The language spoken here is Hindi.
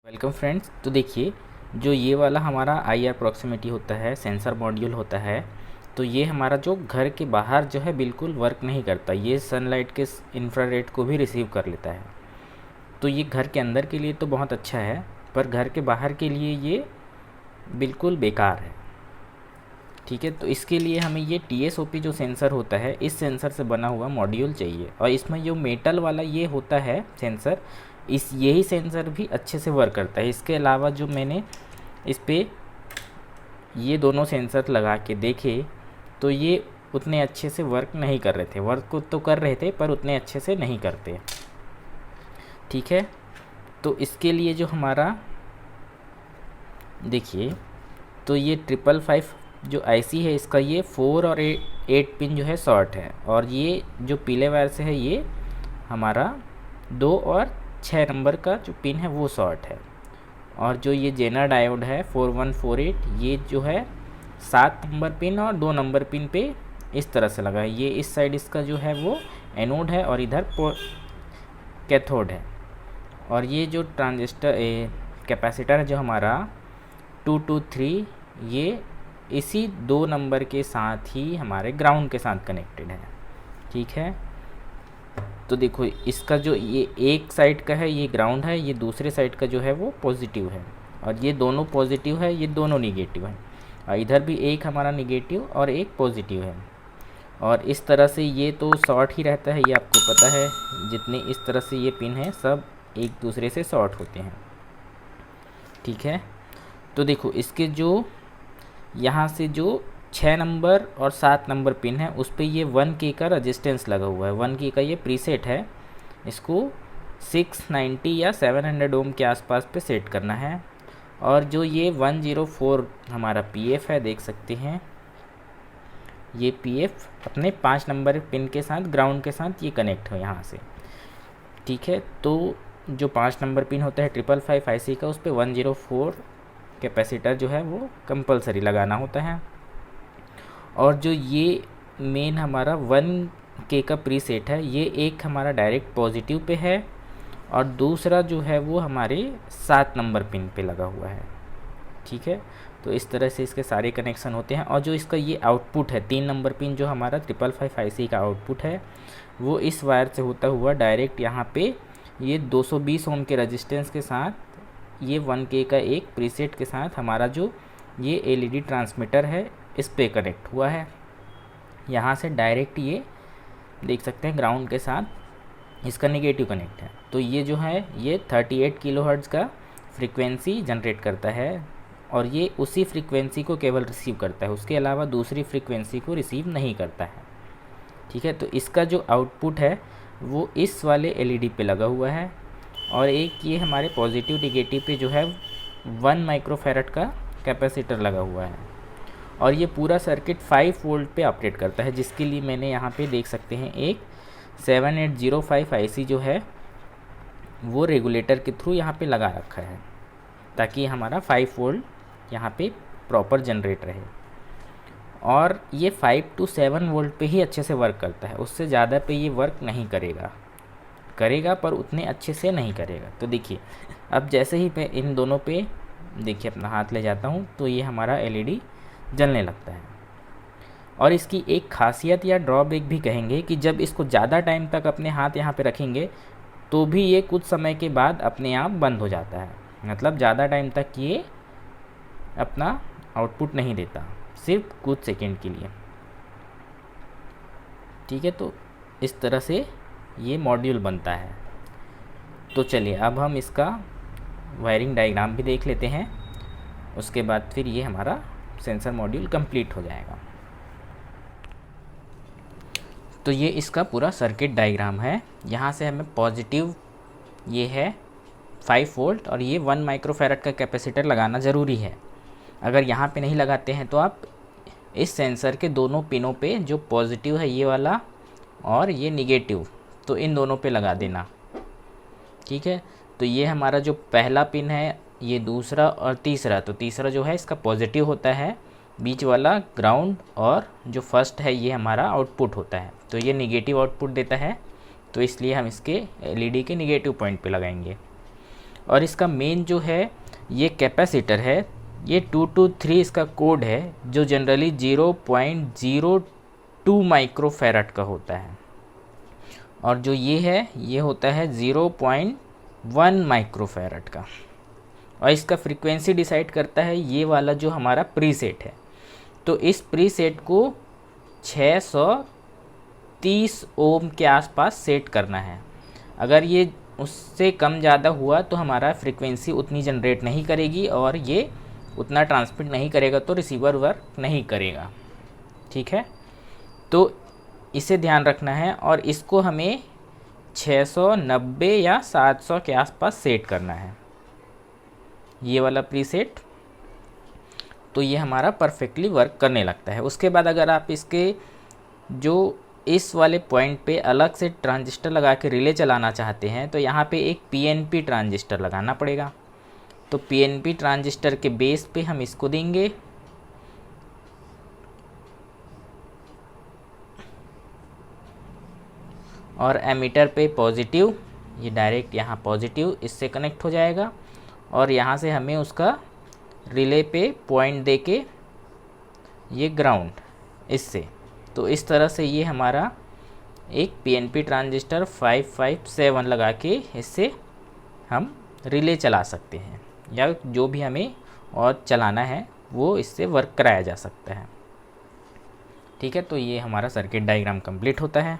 Welcome friends. तो देखिए, जो ये वाला हमारा IR प्रॉक्सिमिटी होता है, सेंसर मॉड्यूल होता है, तो ये हमारा जो घर के बाहर जो है बिल्कुल वर्क नहीं करता। ये सनलाइट के इंफ्रारेड को भी रिसीव कर लेता है। तो ये घर के अंदर के लिए तो बहुत अच्छा है, पर घर के बाहर के लिए ये बिल्कुल बेकार है। ठीक है, तो इसके लिए हमें ये TSOP जो सेंसर होता है, इस सेंसर से बना हुआ मॉड्यूल चाहिए। और इसमें जो मेटल वाला ये होता है सेंसर, यही सेंसर भी अच्छे से वर्क करता है। इसके अलावा जो मैंने इस पे ये दोनों सेंसर लगा के देखे, तो ये उतने अच्छे से वर्क नहीं कर रहे थे। वर्क तो कर रहे थे, पर उतने अच्छे से नहीं करते। ठीक है, तो इसके लिए जो हमारा देखिए, तो ये 555 जो IC है, इसका ये 4 और 8 पिन जो है शॉर्ट है, और ये जो पीले वायर से है ये हमारा 2 और 6 नंबर का जो पिन है वो शॉर्ट है। और जो ये जेनर डायोड है 4148, ये जो है 7 नंबर पिन और 2 नंबर पिन पे इस तरह से लगा है। ये इस साइड इसका जो है वो एनोड है और इधर कैथोड है। और ये जो ट्रांजिस्टर कैपेसिटर है जो हमारा 223, ये इसी 2 नंबर के साथ ही हमारे ग्राउंड के साथ कनेक्टेड है। ठीक है, तो देखो इसका जो ये एक साइड का है ये ग्राउंड है, ये दूसरे साइड का जो है वो पॉजिटिव है, और ये दोनों पॉजिटिव है, ये दोनों निगेटिव है। और इधर भी एक हमारा निगेटिव और एक पॉजिटिव है। और इस तरह से ये तो शॉर्ट ही रहता है, ये आपको पता है। जितने इस तरह से ये पिन है सब एक दूसरे से शॉर्ट होते हैं। ठीक है, तो देखो इसके जो यहाँ से जो 6 नंबर और 7 नंबर पिन है, उस पर ये 1K का रजिस्टेंस लगा हुआ है। 1K का ये प्रीसेट है, इसको 690 या 700 ओम के आसपास पे सेट करना है। और जो ये 104 हमारा PF है, देख सकते हैं ये PF अपने 5 नंबर पिन के साथ ग्राउंड के साथ ये कनेक्ट हो यहाँ से। ठीक है, तो जो 5 नंबर पिन होता है 555 IC का, उस पर 104 कैपेसिटर जो है वो कंपलसरी लगाना होता है। और जो ये मेन हमारा 1K का प्रीसेट है, ये एक हमारा डायरेक्ट पॉजिटिव पे है और दूसरा जो है वो हमारे 7 नंबर पिन पे लगा हुआ है। ठीक है, तो इस तरह से इसके सारे कनेक्शन होते हैं। और जो इसका ये आउटपुट है 3 नंबर पिन, जो हमारा 555 IC का आउटपुट है, वो इस वायर से होता हुआ डायरेक्ट यहाँ पे ये 220 ओम के रजिस्टेंस के साथ, ये 1K का एक प्रीसेट के साथ हमारा जो ये LED ट्रांसमीटर है, इस पे कनेक्ट हुआ है। यहाँ से डायरेक्ट ये देख सकते हैं ग्राउंड के साथ इसका नेगेटिव कनेक्ट है। तो ये जो है ये 38 किलोहर्ट्ज़ का फ्रीक्वेंसी जनरेट करता है, और ये उसी फ्रीक्वेंसी को केवल रिसीव करता है, उसके अलावा दूसरी फ्रीक्वेंसी को रिसीव नहीं करता है। ठीक है, तो इसका जो आउटपुट है वो इस वाले LED पे लगा हुआ है, और एक ये हमारे पॉजिटिव निगेटिव पे जो है 1 माइक्रोफैरड का कैपेसिटर लगा हुआ है। और ये पूरा सर्किट 5 वोल्ट पे ऑपरेट करता है, जिसके लिए मैंने यहाँ पे देख सकते हैं एक 7805 IC जो है वो रेगुलेटर के थ्रू यहाँ पे लगा रखा है, ताकि हमारा 5 वोल्ट यहाँ पे प्रॉपर जनरेट रहे। और ये 5 to 7 वोल्ट पे ही अच्छे से वर्क करता है, उससे ज़्यादा पे ये वर्क नहीं करेगा पर उतने अच्छे से नहीं करेगा। तो देखिए, अब जैसे ही मैं इन दोनों पे देखिए अपना हाथ ले जाता हूँ, तो ये हमारा LED जलने लगता है। और इसकी एक खासियत या ड्रॉबैक भी कहेंगे कि जब इसको ज़्यादा टाइम तक अपने हाथ यहाँ पे रखेंगे, तो भी ये कुछ समय के बाद अपने आप बंद हो जाता है। मतलब ज़्यादा टाइम तक ये अपना आउटपुट नहीं देता, सिर्फ कुछ सेकंड के लिए। ठीक है, तो इस तरह से ये मॉड्यूल बनता है। तो चलिए अब हम इसका वायरिंग डायग्राम भी देख लेते हैं, उसके बाद फिर ये हमारा सेंसर मॉड्यूल कंप्लीट हो जाएगा। तो ये इसका पूरा सर्किट डायग्राम है। यहाँ से हमें पॉजिटिव ये है 5 वोल्ट और ये 1 माइक्रोफैरड का कैपेसिटर लगाना ज़रूरी है। अगर यहाँ पे नहीं लगाते हैं तो आप इस सेंसर के दोनों पिनों पे, जो पॉजिटिव है ये वाला और ये निगेटिव, तो इन दोनों पे लगा देना। ठीक है, तो ये हमारा जो पहला पिन है, ये दूसरा और तीसरा, तो तीसरा जो है इसका पॉजिटिव होता है, बीच वाला ग्राउंड, और जो फर्स्ट है ये हमारा आउटपुट होता है। तो ये निगेटिव आउटपुट देता है, तो इसलिए हम इसके LED के निगेटिव पॉइंट पे लगाएंगे। और इसका मेन जो है ये कैपेसिटर है, ये 223 इसका कोड है, जो जनरली 0.02 माइक्रोफैरड का होता है, और जो ये है ये होता है 0.1 माइक्रोफैरड का। और इसका फ्रीक्वेंसी डिसाइड करता है ये वाला जो हमारा प्रीसेट है। तो इस प्रीसेट को 630 ओम के आसपास सेट करना है। अगर ये उससे कम ज़्यादा हुआ तो हमारा फ्रीक्वेंसी उतनी जनरेट नहीं करेगी और ये उतना ट्रांसमिट नहीं करेगा, तो रिसीवर वर्क नहीं करेगा। ठीक है, तो इसे ध्यान रखना है, और इसको हमें 690 या 700 के आसपास सेट करना है, ये वाला प्रीसेट। तो ये हमारा परफेक्टली वर्क करने लगता है। उसके बाद अगर आप इसके जो इस वाले पॉइंट पे अलग से ट्रांजिस्टर लगा के रिले चलाना चाहते हैं, तो यहाँ पे एक पीएनपी ट्रांजिस्टर लगाना पड़ेगा। तो पीएनपी ट्रांजिस्टर के बेस पे हम इसको देंगे, और एमीटर पे पॉजिटिव, ये डायरेक्ट यहाँ पॉजिटिव इससे कनेक्ट हो जाएगा, और यहाँ से हमें उसका रिले पे पॉइंट दे के ये ग्राउंड इससे। तो इस तरह से ये हमारा एक पीएनपी ट्रांजिस्टर 557 लगा के इससे हम रिले चला सकते हैं, या जो भी हमें और चलाना है वो इससे वर्क कराया जा सकता है। ठीक है, तो ये हमारा सर्किट डायग्राम कंप्लीट होता है।